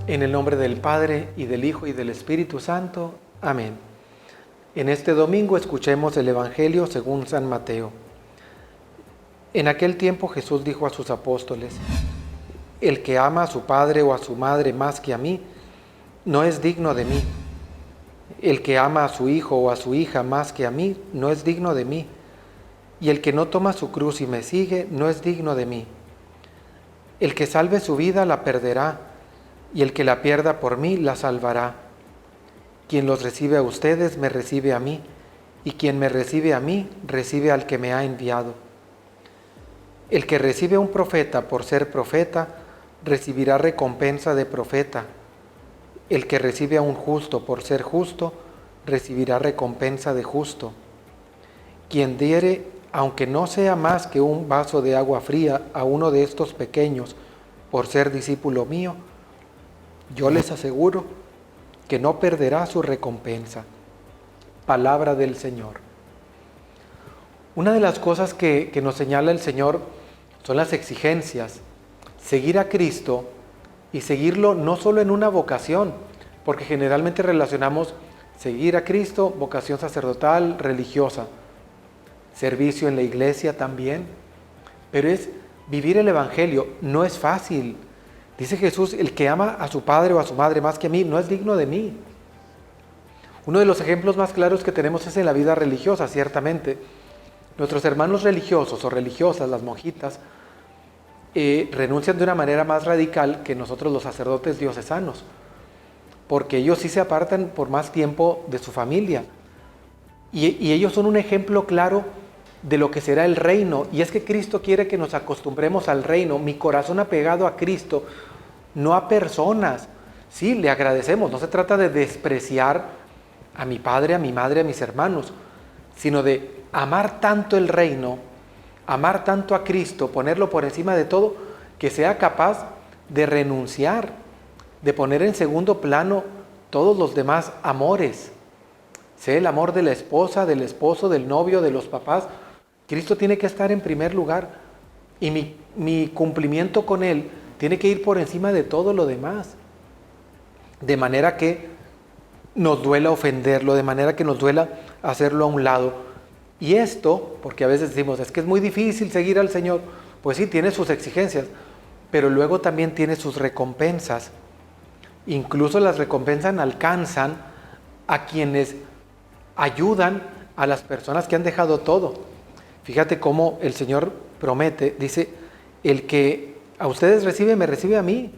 En el nombre del Padre, y del Hijo, y del Espíritu Santo. Amén. En este domingo escuchemos el Evangelio según San Mateo. En aquel tiempo Jesús dijo a sus apóstoles: El que ama a su padre o a su madre más que a mí, no es digno de mí. El que ama a su hijo o a su hija más que a mí, no es digno de mí. Y el que no toma su cruz y me sigue, no es digno de mí. El que salve su vida la perderá, y el que la pierda por mí la salvará. Quien los recibe a ustedes me recibe a mí, y quien me recibe a mí recibe al que me ha enviado. El que recibe a un profeta por ser profeta recibirá recompensa de profeta. El que recibe a un justo por ser justo recibirá recompensa de justo. Quien diere, aunque no sea más que un vaso de agua fría, a uno de estos pequeños por ser discípulo mío, yo les aseguro que no perderá su recompensa. Palabra del Señor. Una de las cosas que nos señala el Señor son las exigencias. Seguir a Cristo y seguirlo no solo en una vocación, porque generalmente relacionamos seguir a Cristo, vocación sacerdotal, religiosa, servicio en la iglesia también, pero es vivir el Evangelio. No es fácil. Dice Jesús: el que ama a su padre o a su madre más que a mí, no es digno de mí. Uno de los ejemplos más claros que tenemos es en la vida religiosa, ciertamente. Nuestros hermanos religiosos o religiosas, las monjitas, renuncian de una manera más radical que nosotros los sacerdotes diocesanos, porque ellos sí se apartan por más tiempo de su familia. Y ellos son un ejemplo claro de lo que será el reino. Y es que Cristo quiere que nos acostumbremos al reino. Mi corazón apegado a Cristo, no a personas. Sí, le agradecemos. No se trata de despreciar a mi padre, a mi madre, a mis hermanos, sino de amar tanto el reino, amar tanto a Cristo, ponerlo por encima de todo, que sea capaz de renunciar, de poner en segundo plano todos los demás amores. Sea el amor de la esposa, del esposo, del novio, de los papás. Cristo tiene que estar en primer lugar, y mi cumplimiento con Él tiene que ir por encima de todo lo demás, de manera que nos duela ofenderlo, de manera que nos duela hacerlo a un lado. Y esto, porque a veces decimos, es que es muy difícil seguir al Señor. Pues sí, tiene sus exigencias, pero luego también tiene sus recompensas. Incluso las recompensas alcanzan a quienes ayudan a las personas que han dejado todo. Fíjate cómo el Señor promete, dice: el que a ustedes recibe, me recibe a mí.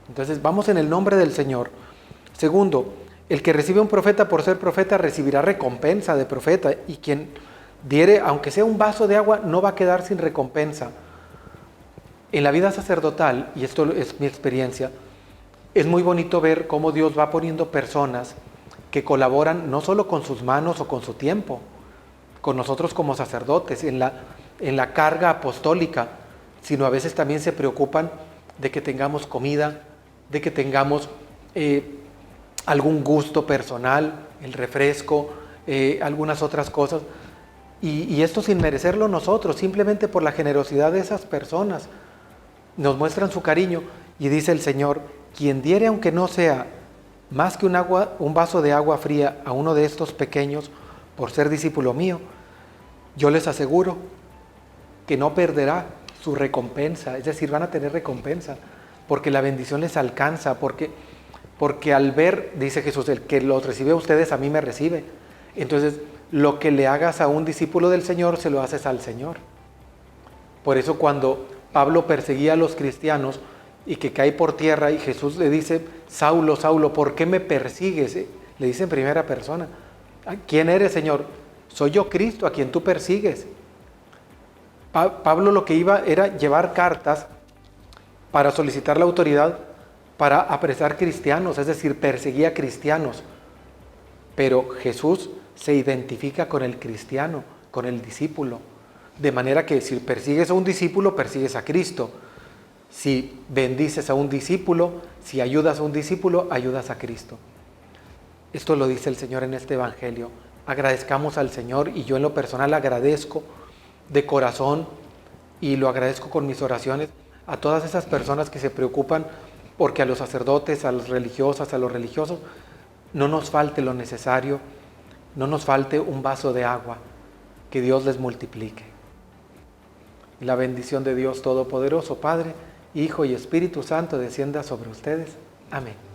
Entonces vamos en el nombre del Señor. Segundo, el que recibe a un profeta por ser profeta recibirá recompensa de profeta, y quien diere, aunque sea un vaso de agua, no va a quedar sin recompensa. En la vida sacerdotal, y esto es mi experiencia, es muy bonito ver cómo Dios va poniendo personas que colaboran no solo con sus manos o con su tiempo, con nosotros como sacerdotes, en la carga apostólica, sino a veces también se preocupan de que tengamos comida, de que tengamos algún gusto personal, el refresco, algunas otras cosas, y esto sin merecerlo nosotros, simplemente por la generosidad de esas personas. Nos muestran su cariño, y dice el Señor: quien diere, aunque no sea más que un vaso de agua fría, a uno de estos pequeños por ser discípulo mío, yo les aseguro que no perderá su recompensa. Es decir, van a tener recompensa, porque la bendición les alcanza, porque al ver, dice Jesús, el que los recibe a ustedes, a mí me recibe. Entonces, lo que le hagas a un discípulo del Señor, se lo haces al Señor. Por eso cuando Pablo perseguía a los cristianos y que cae por tierra, y Jesús le dice: Saulo, Saulo, ¿por qué me persigues? Le dice en primera persona: ¿quién eres, Señor? Soy yo, Cristo, a quien tú persigues. Pablo lo que iba era llevar cartas para solicitar la autoridad para apresar cristianos, es decir, perseguía cristianos. Pero Jesús se identifica con el cristiano, con el discípulo. De manera que si persigues a un discípulo, persigues a Cristo. Si bendices a un discípulo, si ayudas a un discípulo, ayudas a Cristo. Esto lo dice el Señor en este Evangelio. Agradezcamos al Señor, y yo en lo personal agradezco de corazón, y lo agradezco con mis oraciones, a todas esas personas que se preocupan porque a los sacerdotes, a las religiosas, a los religiosos, no nos falte lo necesario, no nos falte un vaso de agua, que Dios les multiplique. Y la bendición de Dios Todopoderoso, Padre, Hijo y Espíritu Santo descienda sobre ustedes. Amén.